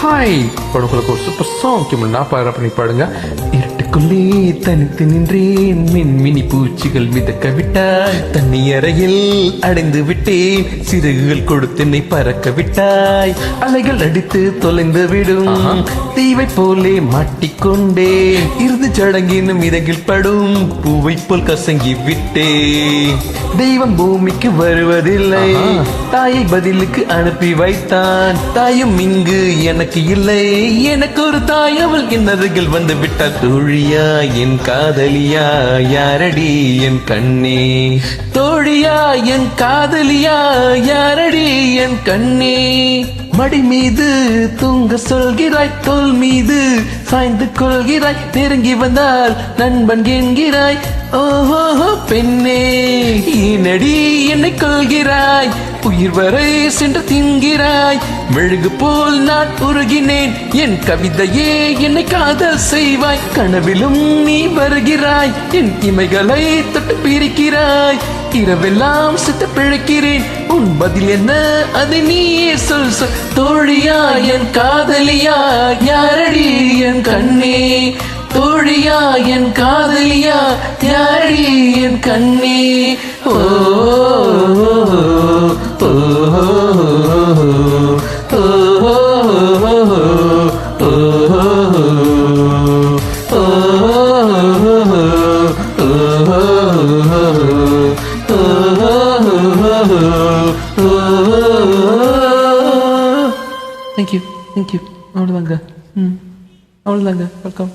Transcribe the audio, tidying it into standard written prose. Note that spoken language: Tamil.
ஹாய் படங்களுக்கு ஒரு சூப்பர் சாங் நான் பண்ணி பாடுங்க. இருட்டுக்குள்ளே தனித்து நின்றேன், மின்மினி பூச்சிகள் மிதக்க விட்டாய், தண்ணி அறையில் அடைந்து விட்டேன், சிறகுகள் கொடுத்து என்னை பறக்க விட்டாய், அலைகள் அடித்து தொலைந்து விடும் தீவை போலே மாட்டிக்கொண்டேன், இருந்து சடங்கினும் இதகில் படும் பூவை போல் கசங்கி விட்டேன். தெய்வம் பூமிக்கு வருவதில்லை, தாயை பதிலுக்கு அனுப்பி வைத்தான், தாயும் இங்கு எனக்கு இல்லை, எனக்கு ஒரு தாய் அவள் என் அருகில் வந்து விட்டாள். தோழியா என் காதலியா யாரடி என் கண்ணே, தோழியா என் காதலியா யாரடி என் கண்ணே, மடி மீது தூங்க சொல்கிறாய், தோல் மீது சாய்ந்து கொள்கிறாய், நெருங்கி வந்தால் நண்பன் என்கிறாய், ஓஹோ பெண்ணே ஏனடி என்னை கொள்கிறாய், உயிர் வரை சென்று தின்கிறாய், மெழுகு போல் நான் உருகினேன், என் கவிதையே என்னை காதல் செய்வாய், கனவிலும் நீ வருகிறாய், என் இமைகளை தொட்டு பிரிக்கிறாய், இரவெல்லாம் சித்த பிழைக்கிறேன், உன் பதில் என்ன அதை நீயே சொல் சொல். தோழியா என் காதலியா யாரடி என் கண்ணே, தோழியா என் காதலியா யாரடி என் கண்ணே, ஓ ஓ தேங்க்யூ அவ்வளோதாங்க. அவ்வளோதாங்க. வெல்கம்.